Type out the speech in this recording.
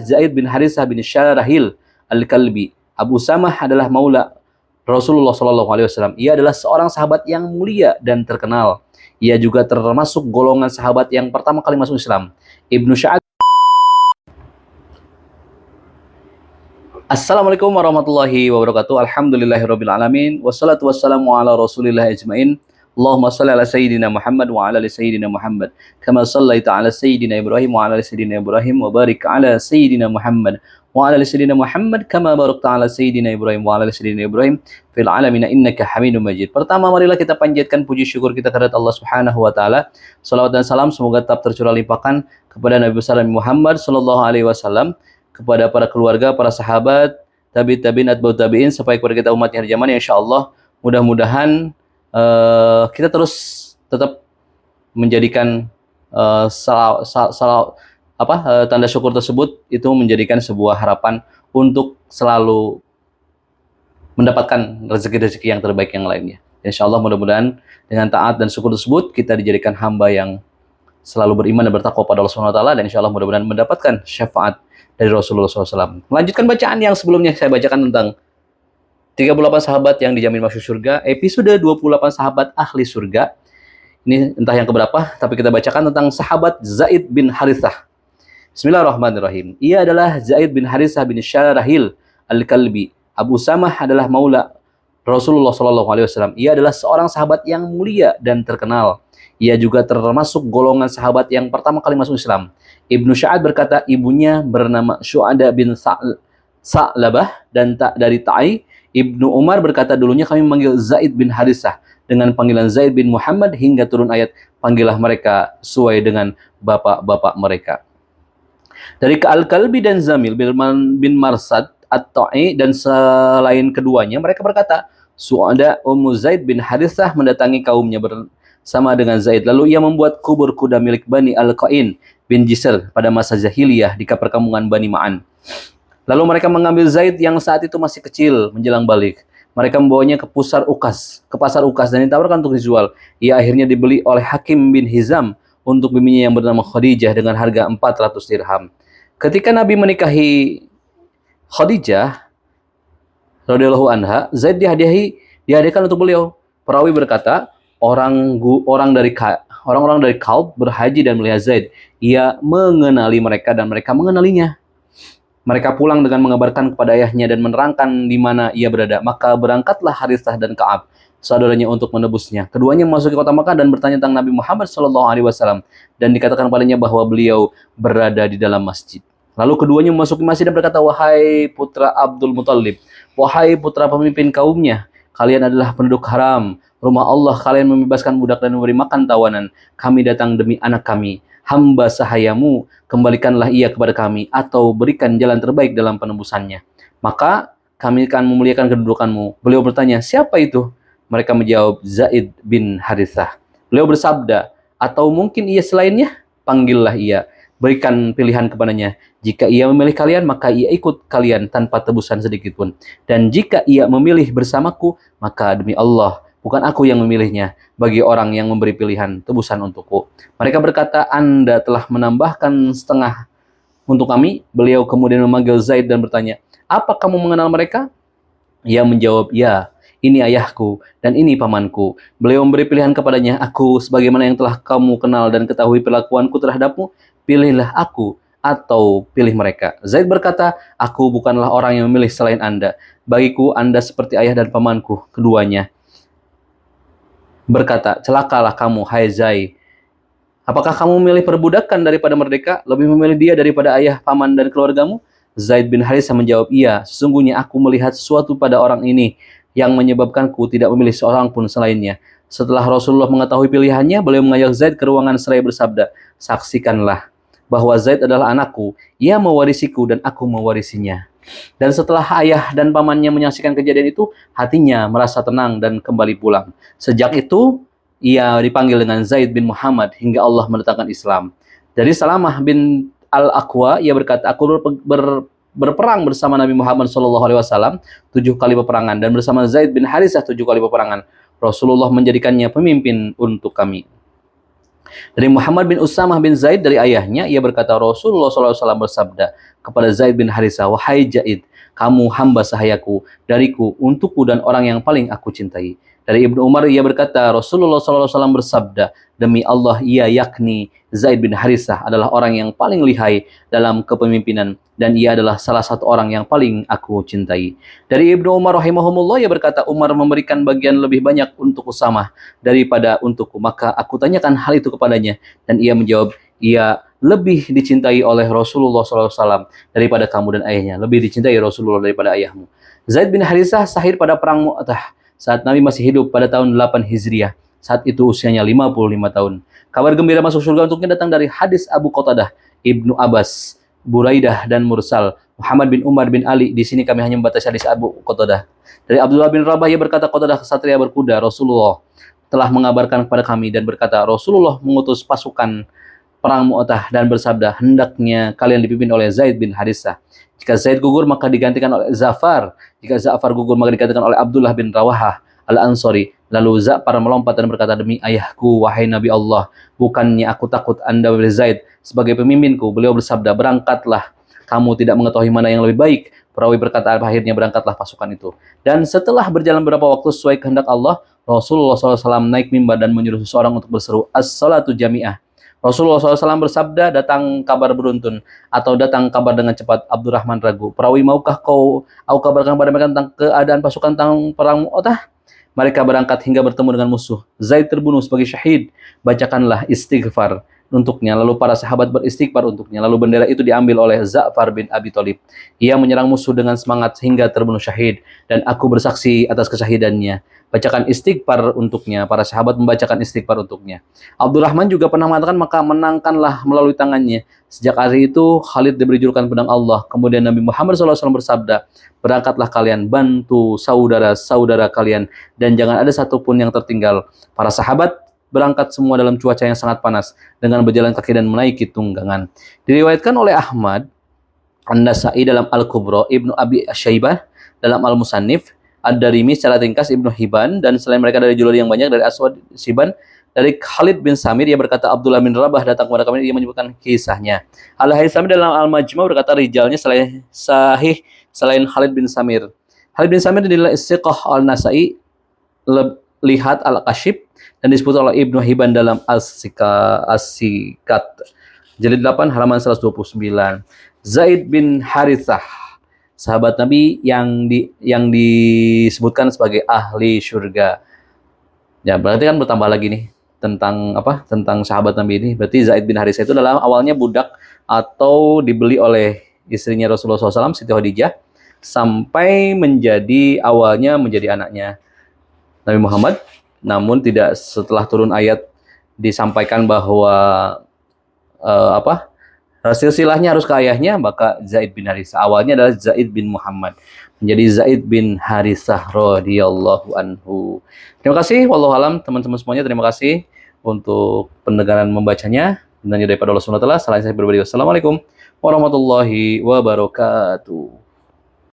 Zaid bin Harithah bin Syarahil Al-Kalbi. Abu Usamah adalah maula Rasulullah SAW. Ia adalah seorang sahabat yang mulia dan terkenal. Ia juga termasuk golongan sahabat yang pertama kali masuk Islam. Ibnu Sya'ad. Assalamualaikum warahmatullahi wabarakatuh. Alhamdulillahirabbil alamin. Wassalatu wassalamu ala Rasulillah ajmain. Allahumma shalli ala sayyidina Muhammad wa ala ali sayyidina Muhammad. Kama shallaita ala sayyidina Ibrahim wa ala ali sayyidina Ibrahim wa barik ala sayyidina Muhammad wa ala ali sayyidina Muhammad kama barakta ala sayyidina Ibrahim wa ala ali sayyidina Ibrahim fil alamin innaka Hamidum Majid. Pertama, marilah kita panjatkan puji syukur kita kehadirat Allah Subhanahu wa taala. Salawat dan salam semoga tetap tercurah limpahkan kepada Nabi besar Muhammad sallallahu alaihi wasallam, kepada para keluarga, para sahabat, tabi'in, atba'ut tabi'in, sampai kepada kita umatnya hari zaman. Insyaallah mudah-mudahan kita terus tetap menjadikan tanda syukur tersebut itu menjadikan sebuah harapan untuk selalu mendapatkan rezeki-rezeki yang terbaik yang lainnya. Insyaallah mudah-mudahan dengan taat dan syukur tersebut kita dijadikan hamba yang selalu beriman dan bertakwa pada Allah Subhanahu wa taala, dan insyaallah mudah-mudahan mendapatkan syafaat dari Rasulullah SAW. Melanjutkan bacaan yang sebelumnya saya bacakan tentang 38 sahabat yang dijamin masuk surga, episode 28 sahabat ahli surga. Ini entah yang keberapa, tapi kita bacakan tentang sahabat Zaid bin Harithah. Bismillahirrahmanirrahim. Ia adalah Zaid bin Harithah bin Syarahil Al-Kalbi. Abu Usamah adalah maula Rasulullah SAW. Ia adalah seorang sahabat yang mulia dan terkenal. Ia juga termasuk golongan sahabat yang pertama kali masuk Islam. Ibnu Sya'ad berkata, ibunya bernama Syu'ada bin Sa'labah dan dari Ta'i. Ibnu Umar berkata, dulunya kami memanggil Zaid bin Harithah dengan panggilan Zaid bin Muhammad hingga turun ayat, panggillah mereka sesuai dengan bapak-bapak mereka. Dari Al-Kalbi dan Zamil bin Marsad At-Ta'i dan selain keduanya, mereka berkata, Su'ada Zaid bin Harithah mendatangi kaumnya bersama dengan Zaid. Lalu ia membuat kubur kuda milik Bani Al-Qain bin Jisr pada masa jahiliyah di perkampungan Bani Ma'an. Lalu mereka mengambil Zaid yang saat itu masih kecil menjelang balik. Mereka membawanya ke pasar Ukas dan ditawarkan untuk dijual. Ia akhirnya dibeli oleh Hakim bin Hizam untuk bibinya yang bernama Khadijah dengan harga 400 dirham. Ketika Nabi menikahi Khadijah radhiyallahu anha, Zaid dihadiahkan untuk beliau. Perawi berkata, orang-orang dari Kalb berhaji dan melihat Zaid. Ia mengenali mereka dan mereka mengenalinya. Mereka pulang dengan mengabarkan kepada ayahnya dan menerangkan di mana ia berada. Maka berangkatlah Harithah dan Ka'ab, saudaranya, untuk menebusnya. Keduanya memasuki kota Makkah dan bertanya tentang Nabi Muhammad SAW, dan dikatakan padanya bahwa beliau berada di dalam masjid. Lalu keduanya memasuki masjid dan berkata, wahai putra Abdul Muttalib, wahai putra pemimpin kaumnya, kalian adalah penduduk haram rumah Allah, kalian membebaskan budak dan memberi makan tawanan. Kami datang demi anak kami, hamba sahayamu, kembalikanlah ia kepada kami, atau berikan jalan terbaik dalam penebusannya. Maka kami akan memuliakan kedudukanmu. Beliau bertanya, siapa itu? Mereka menjawab, Zaid bin Harithah. Beliau bersabda, atau mungkin ia selainnya? Panggillah ia, berikan pilihan kepadanya. Jika ia memilih kalian, maka ia ikut kalian tanpa tebusan sedikit pun. Dan jika ia memilih bersamaku, maka demi Allah, bukan aku yang memilihnya, bagi orang yang memberi pilihan tebusan untukku. Mereka berkata, Anda telah menambahkan setengah untuk kami. Beliau kemudian memanggil Zaid dan bertanya, apa kamu mengenal mereka? Ia menjawab, ya, ini ayahku dan ini pamanku. Beliau memberi pilihan kepadanya, aku sebagaimana yang telah kamu kenal dan ketahui perlakuanku terhadapmu, pilihlah aku atau pilih mereka. Zaid berkata, aku bukanlah orang yang memilih selain Anda. Bagiku Anda seperti ayah dan pamanku. Keduanya berkata, celakalah kamu, hai Zaid. Apakah kamu memilih perbudakan daripada merdeka? Lebih memilih dia daripada ayah, paman, dan keluargamu? Zaid bin Harithah menjawab, iya, sesungguhnya aku melihat sesuatu pada orang ini yang menyebabkanku tidak memilih seorang pun selainnya. Setelah Rasulullah mengetahui pilihannya, beliau mengajak Zaid ke ruangan seraya bersabda, saksikanlah bahwa Zaid adalah anakku, ia mewarisiku dan aku mewarisinya. Dan setelah ayah dan pamannya menyaksikan kejadian itu, hatinya merasa tenang dan kembali pulang. Sejak itu, ia dipanggil dengan Zaid bin Muhammad hingga Allah mendatangkan Islam. Dari Salamah bin Al-Aqwa, ia berkata, aku berperang bersama Nabi Muhammad SAW 7 kali peperangan, dan bersama Zaid bin Harithah 7 kali peperangan. Rasulullah menjadikannya pemimpin untuk kami. Dari Muhammad bin Usamah bin Zaid dari ayahnya, ia berkata, Rasulullah SAW bersabda, kepada Zaid bin Harithah, wahai Zaid, kamu hamba sahayaku, dariku, untukku dan orang yang paling aku cintai. Dari Ibnu Umar ia berkata, Rasulullah SAW bersabda, demi Allah ia yakni Zaid bin Harithah adalah orang yang paling lihai dalam kepemimpinan dan ia adalah salah satu orang yang paling aku cintai. Dari Ibnu Umar rahimahumullah ia berkata, Umar memberikan bagian lebih banyak untuk Usamah daripada untukku. Maka aku tanyakan hal itu kepadanya dan ia menjawab, ia lebih dicintai oleh Rasulullah SAW daripada kamu dan ayahnya. Lebih dicintai Rasulullah daripada ayahmu. Zaid bin Harithah syahid pada perang Mu'tah saat Nabi masih hidup pada tahun 8 Hijriah. Saat itu usianya 55 tahun. Kabar gembira masuk surga untuknya datang dari hadis Abu Qatadah, Ibnu Abbas, Buraidah dan Mursal. Muhammad bin Umar bin Ali. Di sini kami hanya membatasi hadis Abu Qatadah. Dari Abdullah bin Rabah ia berkata, Qatadah kesatria berkuda Rasulullah telah mengabarkan kepada kami dan berkata, Rasulullah mengutus pasukan perang Mu'tah dan bersabda, hendaknya kalian dipimpin oleh Zaid bin Harithah. Jika Zaid gugur maka digantikan oleh Za'far. Jika Za'far gugur maka digantikan oleh Abdullah bin Rawahah Al-Ansari. Lalu Za'far melompat dan berkata, demi ayahku, wahai Nabi Allah, bukannya aku takut Anda memilih Zaid sebagai pemimpinku. Beliau bersabda, berangkatlah, kamu tidak mengetahui mana yang lebih baik. Perawi berkata, akhirnya berangkatlah pasukan itu. Dan setelah berjalan beberapa waktu sesuai kehendak Allah, Rasulullah SAW naik mimbar dan menyuruh seseorang untuk berseru, as-salatu jami'ah. Rasulullah SAW bersabda, datang kabar beruntun atau datang kabar dengan cepat. Abdurrahman ragu. Perawi, maukah aku kabarkan pada mereka tentang keadaan pasukan tentang perang Mu'tah? Mereka berangkat hingga bertemu dengan musuh. Zaid terbunuh sebagai syahid. Bacakanlah istighfar untuknya. Lalu para sahabat beristighfar untuknya. Lalu bendera itu diambil oleh Za'far bin Abi Thalib. Ia menyerang musuh dengan semangat hingga terbunuh syahid. Dan aku bersaksi atas kesyahidannya. Bacakan istighfar untuknya. Para sahabat membacakan istighfar untuknya. Abdurrahman juga pernah mengatakan, maka menangkanlah melalui tangannya. Sejak hari itu Khalid diberi julukan pedang Allah. Kemudian Nabi Muhammad SAW bersabda, berangkatlah kalian, bantu saudara-saudara kalian, dan jangan ada satupun yang tertinggal. Para sahabat berangkat semua dalam cuaca yang sangat panas dengan berjalan kaki dan menaiki tunggangan. Diriwayatkan oleh Ahmad, An-Nasa'i dalam Al-Kubra, Ibnu Abi Syaibah dalam Al-Musannif, Ad-Darimi secara ringkas, Ibnu Hibban, dan selain mereka dari julur yang banyak dari Aswad Siban, dari Khalid bin Samir, ia berkata, Abdullah bin Rabah datang kepada kami, dia menyebutkan kisahnya. Al-Haythami dalam Al-Majma' berkata, rijalnya sahih selain Khalid bin Samir. Khalid bin Samir adalah Istiqah Al-Nasai, Lihat Al-Kashif, dan disebut oleh Ibnu Hibban dalam As-Sikat. Jilid 8 halaman 129. Zaid bin Harithah, sahabat Nabi yang disebutkan sebagai ahli surga. Ya, berarti kan bertambah lagi nih tentang apa? Tentang sahabat Nabi ini. Berarti Zaid bin Harithah itu adalah awalnya budak atau dibeli oleh istrinya Rasulullah SAW, Siti Khadijah, sampai awalnya menjadi anaknya Nabi Muhammad. Namun tidak setelah turun ayat disampaikan bahwa silsilahnya harus ke ayahnya, maka Zaid bin Harithah awalnya adalah Zaid bin Muhammad menjadi Zaid bin Harithah radhiyallahu anhu. Terima kasih, wallahu alam teman-teman semuanya, terima kasih untuk pendengaran membacanya. Dan daripada Allah SWT, salam saya berbagi. Wassalamualaikum warahmatullahi wabarakatuh.